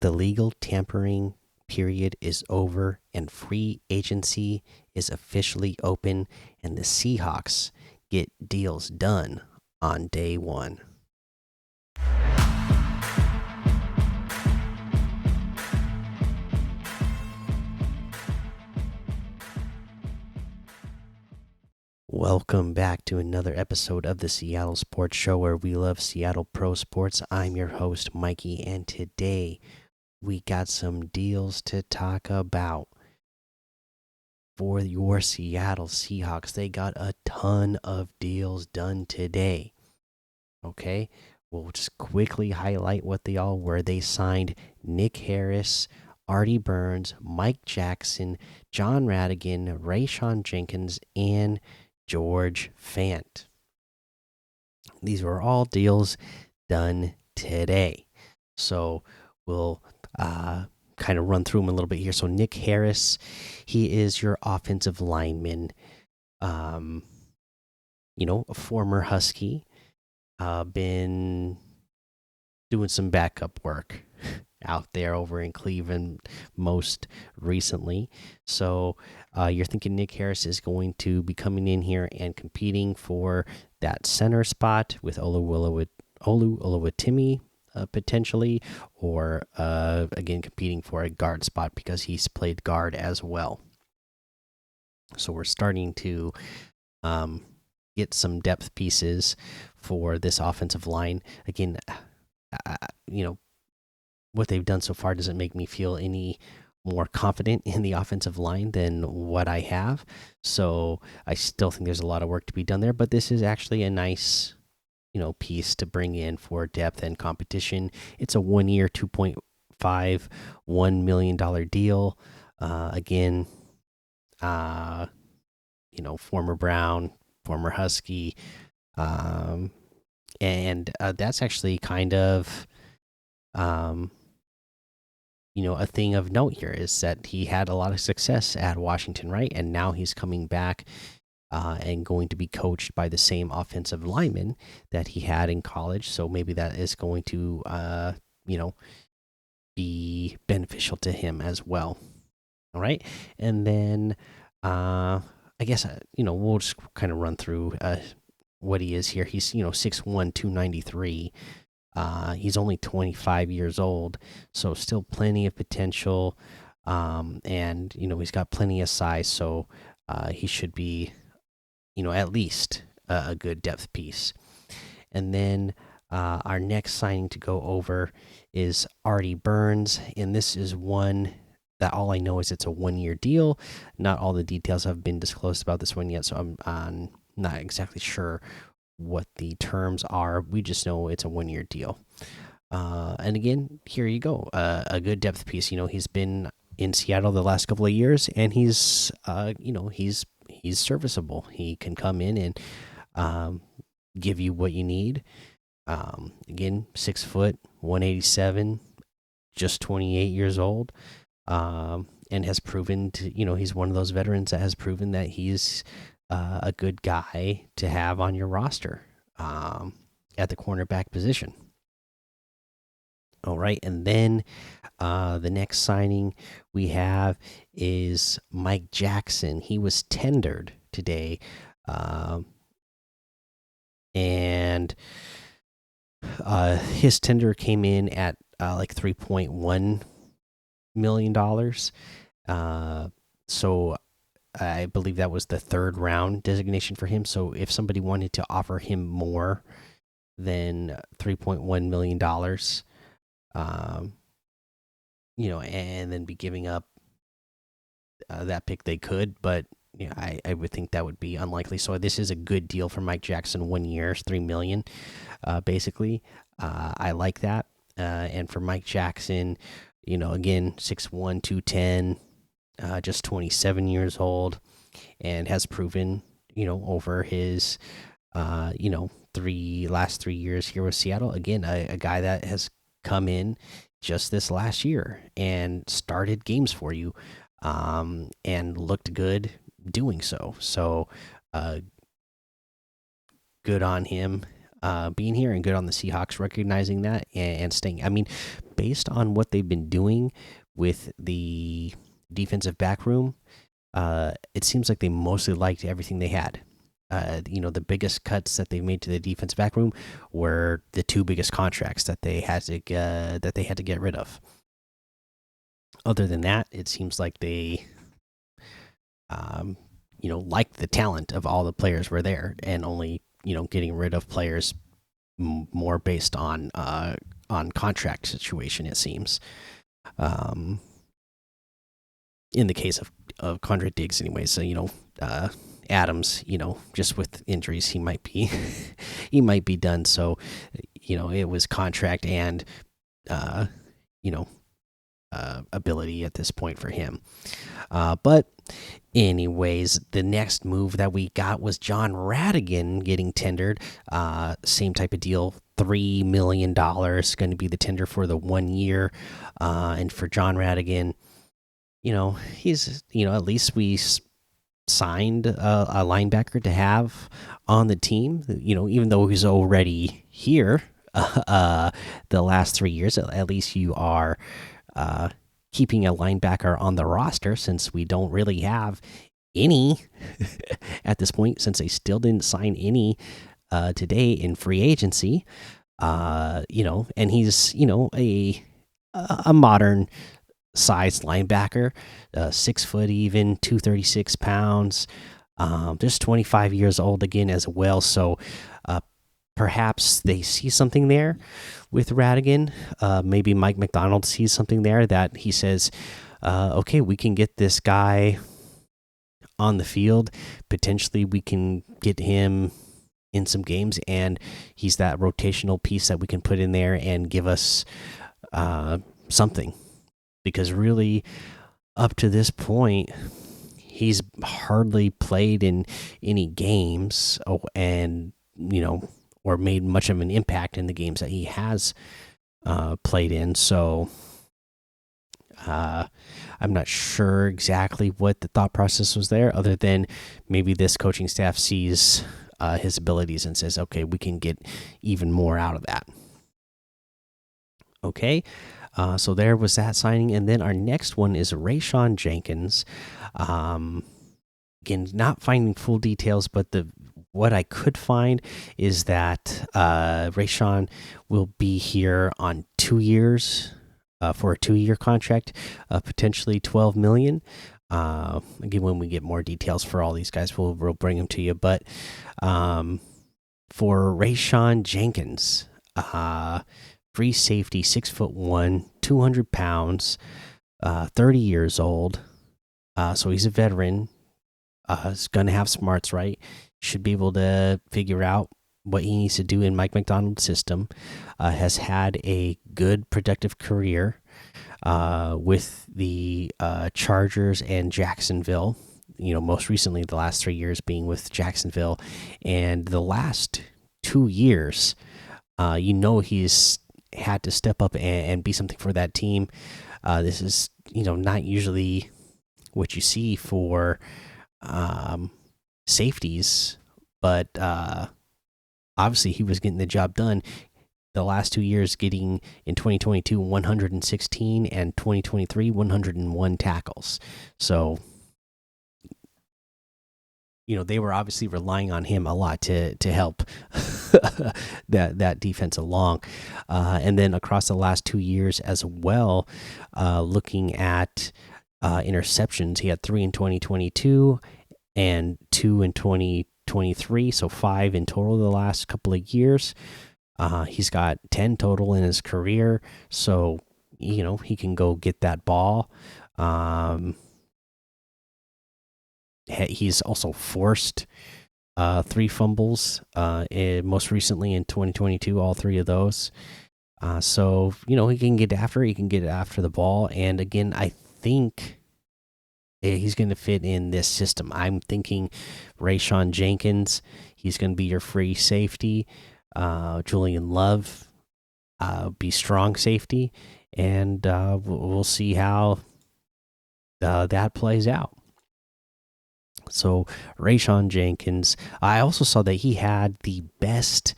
The legal tampering period is over and free agency is officially open, and the Seahawks get deals done on day one. Welcome back to another episode of the Seattle Sports Show where we love Seattle pro sports. I'm your host, Mikey, and today we got some deals to talk about for your Seattle Seahawks. They got a ton of deals done today. Okay, we'll just quickly highlight what they all were. They signed Nick Harris, Artie Burns, Mike Jackson, John Radigan, Rayshawn Jenkins, and George Fant. These were all deals done today. So we'll kind of run through them a little bit here. So Nick Harris, he is your offensive lineman. Um, a former Husky, been doing some backup work out there over in Cleveland most recently. So you're thinking Nick Harris is going to be coming in here and competing for that center spot with Olu Oluwatimi potentially, or again competing for a guard spot because he's played guard as well. So we're starting to get some depth pieces for this offensive line. Again, what they've done so far doesn't make me feel any more confident in the offensive line than what I have. So I still think there's a lot of work to be done there, but this is actually a nice, piece to bring in for depth and competition. It's a 1 year, $2.51 million deal. Again, former Brown, former Husky, and that's actually kind of a thing of note here is that he had a lot of success at Washington, right? And now he's coming back and going to be coached by the same offensive lineman that he had in college. So maybe that is going to, be beneficial to him as well. All right. And then I guess, we'll just kind of run through what he is here. He's, 6'1", 293. He's only 25 years old, so still plenty of potential. And he's got plenty of size, so he should be, at least a good depth piece. And then our next signing to go over is Artie Burns, and this is one that all I know is it's a 1 year deal. Not all the details have been disclosed about this one yet, so I'm not exactly sure what the terms are. We just know it's a 1 year deal. And again, here you go, a good depth piece. He's been in Seattle the last couple of years, and he's serviceable. He can come in and give you what you need. Again, 6 foot, 187, just 28 years old, and has proven to, he's one of those veterans that has proven that he's a good guy to have on your roster at the cornerback position. All right, and then the next signing we have is Mike Jackson. He was tendered today, and his tender came in at like $3.1 million. So I believe that was the third round designation for him. So if somebody wanted to offer him more than $3.1 million, and then be giving up that pick, they could, but I would think that would be unlikely. So this is a good deal for Mike Jackson. 1 year, $3 million, basically. I like that. And for Mike Jackson, again, 6'1", 210, just 27 years old, and has proven, over his, last 3 years here with Seattle. Again, a guy that has come in just this last year and started games for you, and looked good doing so. So, good on him being here, and good on the Seahawks recognizing that and staying. I mean, based on what they've been doing with the defensive back room, it seems like they mostly liked everything they had. The biggest cuts that they made to the defense back room were the two biggest contracts that they had to get rid of. Other than that, it seems like they, liked the talent of all the players were there, and only getting rid of players more based on contract situation. It seems, in the case of Condre Diggs, anyway. So Adams, just with injuries, he might be he might be done. So it was contract and you know ability at this point for him. But anyways, the next move that we got was John Radigan getting tendered. Same type of deal. $3 million going to be the tender for the 1 year. And for John Radigan, he's at least we signed a linebacker to have on the team. Even though he's already here, the last 3 years, at least you are keeping a linebacker on the roster, since we don't really have any at this point, since they still didn't sign any today in free agency. And he's a modern sized linebacker, 6 foot even, 236 pounds, just 25 years old again as well. So perhaps they see something there with Radigan. Maybe Mike McDonald sees something there that he says, okay, we can get this guy on the field. Potentially we can get him in some games, and he's that rotational piece that we can put in there and give us something. Because really, up to this point, he's hardly played in any games, and or made much of an impact in the games that he has played in. So I'm not sure exactly what the thought process was there, other than maybe this coaching staff sees his abilities and says, okay, we can get even more out of that. Okay. So there was that signing, and then our next one is Rayshawn Jenkins. Again, not finding full details, but what I could find is that Rayshawn will be here on 2 years for a 2-year contract, potentially $12 million. Again, when we get more details for all these guys, we'll bring them to you. But for Rayshawn Jenkins, free safety, 6'1", 200 pounds, 30 years old. So he's a veteran. He's gonna have smarts, right? Should be able to figure out what he needs to do in Mike McDonald's system. Has had a good, productive career with the Chargers and Jacksonville. Most recently, the last 3 years being with Jacksonville, and the last 2 years, he's had to step up and be something for that team. This is not usually what you see for safeties, but obviously he was getting the job done. The last 2 years, getting in 2022 116, and 2023 101 tackles. So they were obviously relying on him a lot to help that defense along. And then across the last 2 years as well, looking at interceptions, he had 3 in 2022 and 2 in 2023, so 5 in total the last couple of years. He's got 10 total in his career, so he can go get that ball. He's also forced 3 fumbles, most recently in 2022, all 3 of those. So he can get after it. He can get after the ball, and again, I think he's going to fit in this system. I'm thinking Rayshawn Jenkins. He's going to be your free safety. Julian Love, be strong safety, and we'll see how that plays out. So Rayshawn Jenkins, I also saw that he had the best,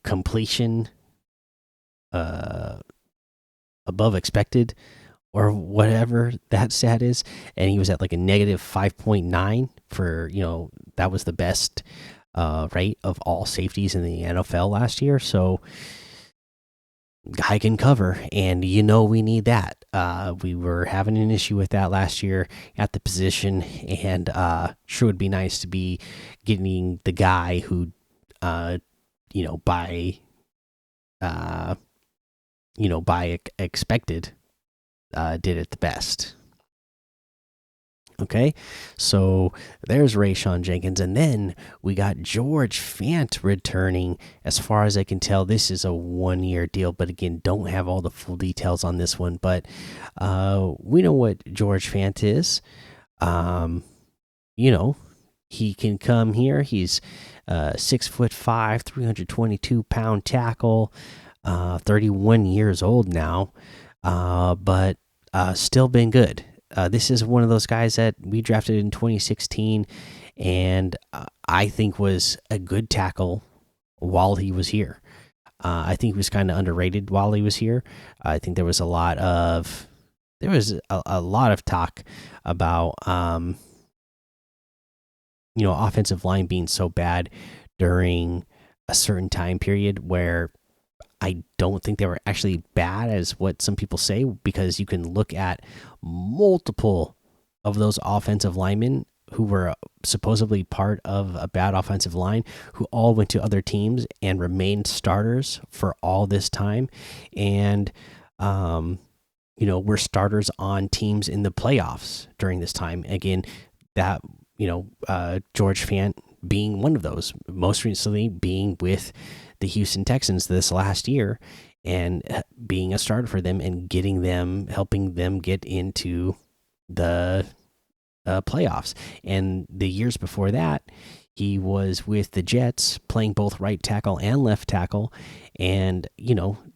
completion uh, above expected or whatever that stat is, and he was at like a negative 5.9 for that was the best rate of all safeties in the NFL last year. So guy can cover, and we need that. We were having an issue with that last year at the position, and sure would be nice to be getting the guy who, by expected, did it the best. Okay, so there's Rayshawn Jenkins, and then we got George Fant returning. As far as I can tell, this is a 1-year deal, but again, don't have all the full details on this one. But we know what George Fant is. He can come here. He's 6'5", 322-pound tackle, 31 years old now, but still been good. This is one of those guys that we drafted in 2016, and I think was a good tackle while he was here. I think he was kind of underrated while he was here. I think there was a lot of talk about offensive line being so bad during a certain time period where I don't think they were actually bad as what some people say, because you can look at multiple of those offensive linemen who were supposedly part of a bad offensive line who all went to other teams and remained starters for all this time, and were starters on teams in the playoffs during this time. Again, that George Fant being one of those, most recently being with the Houston Texans this last year and being a starter for them and helping them get into the playoffs. And the years before that, he was with the Jets playing both right tackle and left tackle, and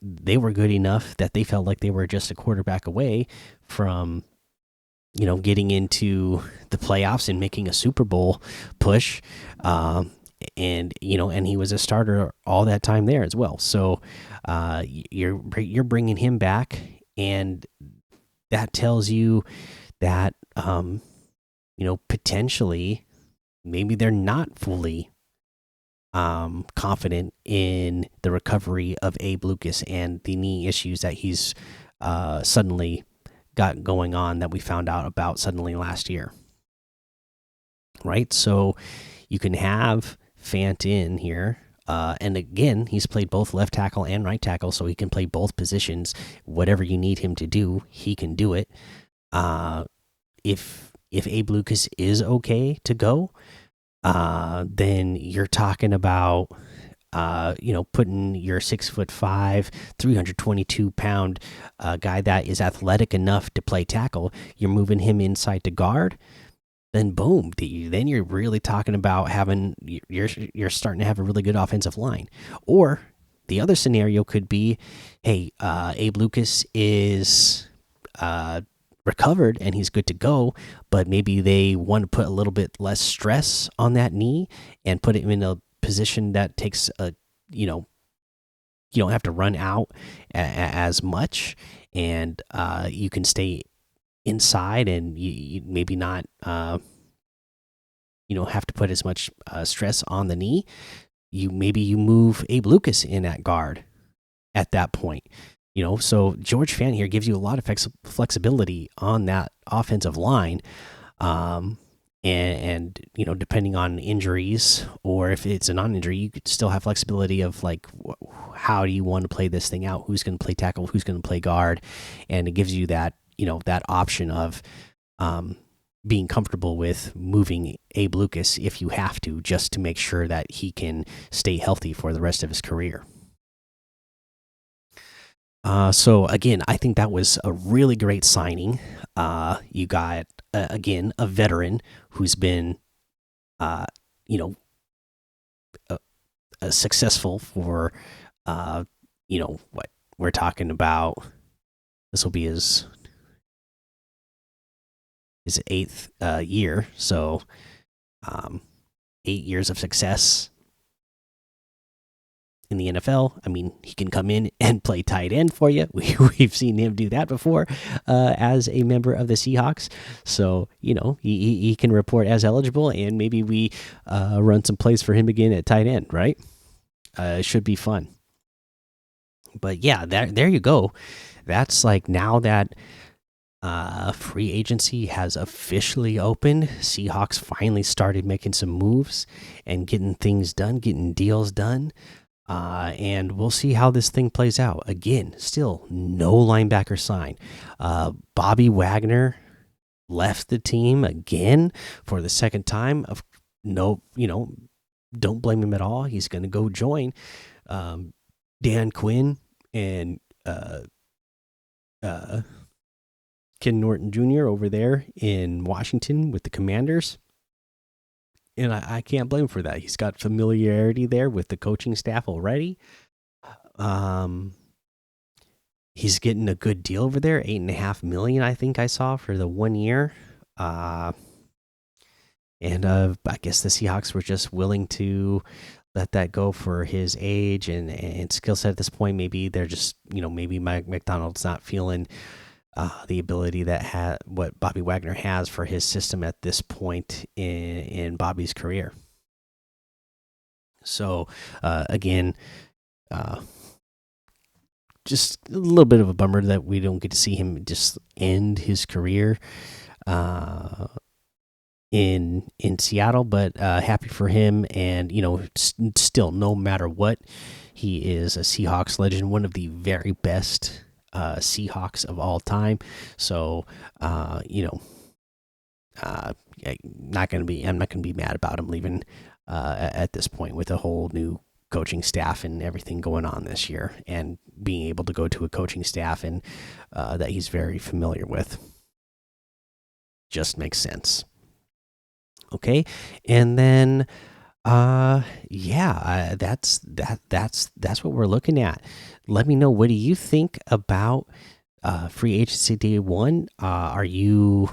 they were good enough that they felt like they were just a quarterback away from getting into the playoffs and making a Super Bowl push. And he was a starter all that time there as well. So you're bringing him back, and that tells you that potentially maybe they're not fully confident in the recovery of Abe Lucas and the knee issues that he's suddenly got going on, that we found out about suddenly last year. Right, so you can have Fant in here, and again, he's played both left tackle and right tackle, so he can play both positions. Whatever you need him to do, he can do it. If Abe Lucas is okay to go, then you're talking about putting your 6'5", 322-pound guy that is athletic enough to play tackle. You're moving him inside to guard. Then boom, then you're really talking about you're starting to have a really good offensive line. Or the other scenario could be, hey, Abe Lucas is recovered and he's good to go, but maybe they want to put a little bit less stress on that knee and put him in a position that takes you don't have to run out as much, and you can stay inside, and you maybe not have to put as much stress on the knee. Maybe you move Abe Lucas in at guard at that point. So George Fant here gives you a lot of flexibility on that offensive line, and depending on injuries, or if it's a non-injury, you could still have flexibility of like, how do you want to play this thing out? Who's going to play tackle? Who's going to play guard? And it gives you that that option of being comfortable with moving Abe Lucas if you have to, just to make sure that he can stay healthy for the rest of his career. So again, I think that was a really great signing. You got again a veteran who's been, successful for, what we're talking about. This will be his 8th year, so 8 years of success, in the NFL. I mean, he can come in and play tight end for you. We've seen him do that before as a member of the Seahawks. So, he can report as eligible, and maybe we run some plays for him again at tight end, right? It should be fun. But yeah, there you go. That's like now that free agency has officially opened. Seahawks finally started making some moves and getting things done, getting deals done. And we'll see how this thing plays out. Again, still no linebacker sign. Bobby Wagner left the team again for the second time. No, don't blame him at all. He's going to go join Dan Quinn and Ken Norton Jr. over there in Washington with the Commanders. And I can't blame him for that. He's got familiarity there with the coaching staff already. He's getting a good deal over there, $8.5 million, I think I saw for the 1 year. I guess the Seahawks were just willing to let that go for his age and skill set at this point. Maybe they're just, maybe Mike McDonald's not feeling the ability that what Bobby Wagner has for his system at this point in Bobby's career. So again, just a little bit of a bummer that we don't get to see him just end his career in Seattle, but happy for him. And still, no matter what, he is a Seahawks legend, one of the very best Seahawks of all time. So I'm not gonna be mad about him leaving at this point, with a whole new coaching staff and everything going on this year, and being able to go to a coaching staff and that he's very familiar with. Just makes sense. Okay, and then that's what we're looking at. Let me know, what do you think about free agency day one? Are you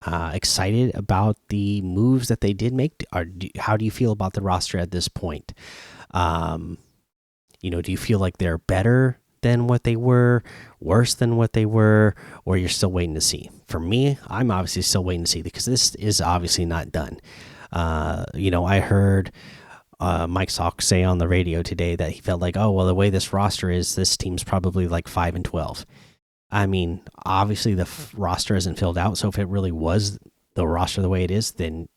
excited about the moves that they did make? How do you feel about the roster at this point? Do you feel like they're better than what they were, worse than what they were, or you're still waiting to see? For me, I'm obviously still waiting to see, because this is obviously not done. I heard Mike Salk say on the radio today that he felt like, oh, well, the way this roster is, this team's probably like 5-12. I mean, obviously the roster isn't filled out, so if it really was the roster the way it is, then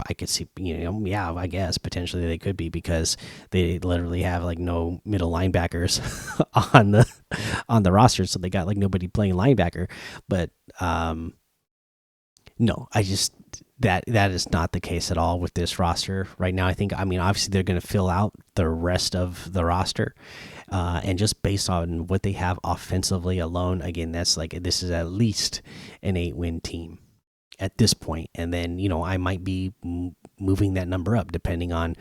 I could see, I guess potentially they could be, because they literally have like no middle linebackers on the roster, so they got like nobody playing linebacker. But no, that is not the case at all with this roster right now. Obviously they're going to fill out the rest of the roster, and just based on what they have offensively alone, again, this is at least an 8-win team at this point. And then I might be moving that number up depending on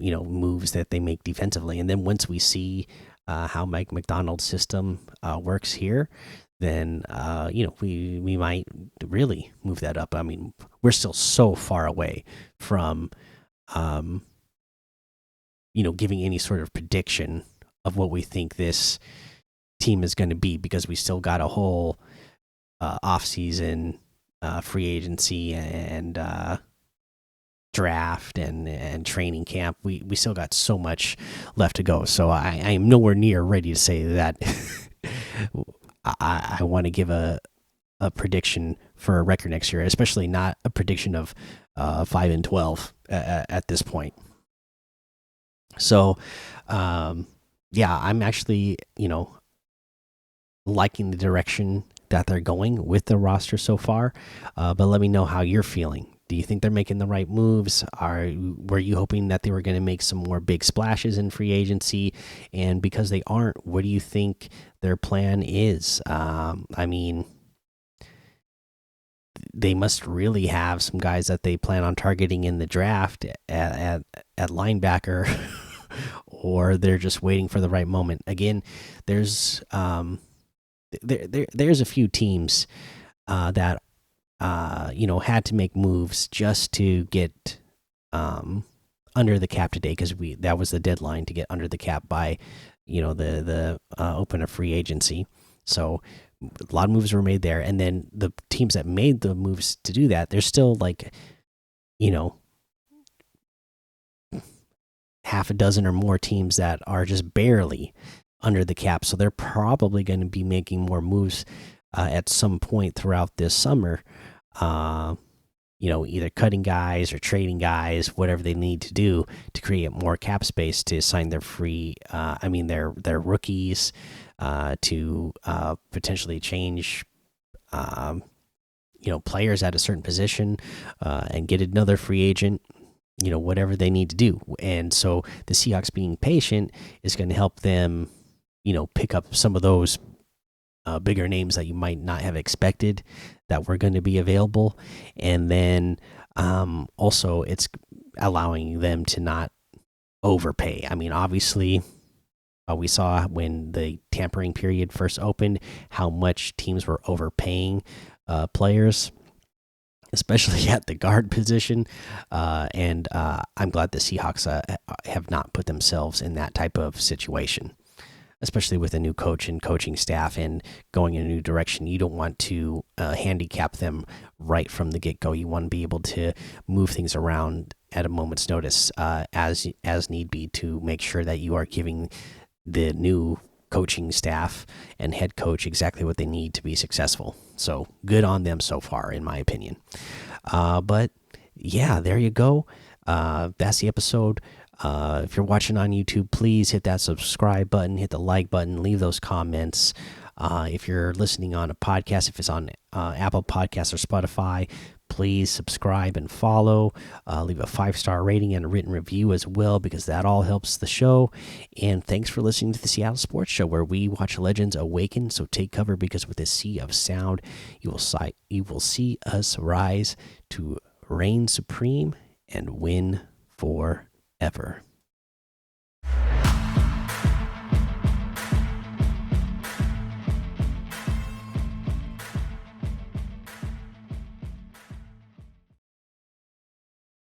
moves that they make defensively. And then once we see how Mike McDonald's system works here, then we might really move that up. I mean, we're still so far away from giving any sort of prediction of what we think this team is going to be, because we still got a whole offseason, free agency, and draft and training camp. We still got so much left to go. So I am nowhere near ready to say that I want to give a prediction for a record next year, especially not a prediction of 5-12 at this point. So I'm actually liking the direction that they're going with the roster so far. But let me know how you're feeling. Do you think they're making the right moves? Were you hoping that they were going to make some more big splashes in free agency? And because they aren't, what do you think their plan is? They must really have some guys that they plan on targeting in the draft at linebacker, or they're just waiting for the right moment. Again, there's a few teams that had to make moves just to get under the cap today because that was the deadline to get under the cap by the open of free agency. So a lot of moves were made there, and then the teams that made the moves to do that, there's still like you know half a dozen or more teams that are just barely under the cap. So they're probably going to be making more moves at some point throughout this summer. Either cutting guys or trading guys, whatever they need to do to create more cap space to sign their their rookies, to potentially change, players at a certain position, and get another free agent. Whatever they need to do, and so the Seahawks being patient is going to help them, pick up some of those bigger names that you might not have expected that were going to be available, and then also it's allowing them to not overpay. I mean, obviously, we saw when the tampering period first opened how much teams were overpaying players, especially at the guard position. And I'm glad the Seahawks have not put themselves in that type of situation, especially with a new coach and coaching staff and going in a new direction. You don't want to handicap them right from the get go. You want to be able to move things around at a moment's notice, as need be, to make sure that you are giving the new coaching staff and head coach exactly what they need to be successful. So good on them so far, in my opinion. But yeah, there you go. That's the episode. If you're watching on YouTube, please hit that subscribe button, hit the like button, leave those comments. If you're listening on a podcast, if it's on Apple Podcasts or Spotify, please subscribe and follow. Leave a 5-star rating and a written review as well, because that all helps the show. And thanks for listening to the Seattle Sports Show, where we watch legends awaken. So take cover, because with a sea of sound, you will see us rise to reign supreme and win forever.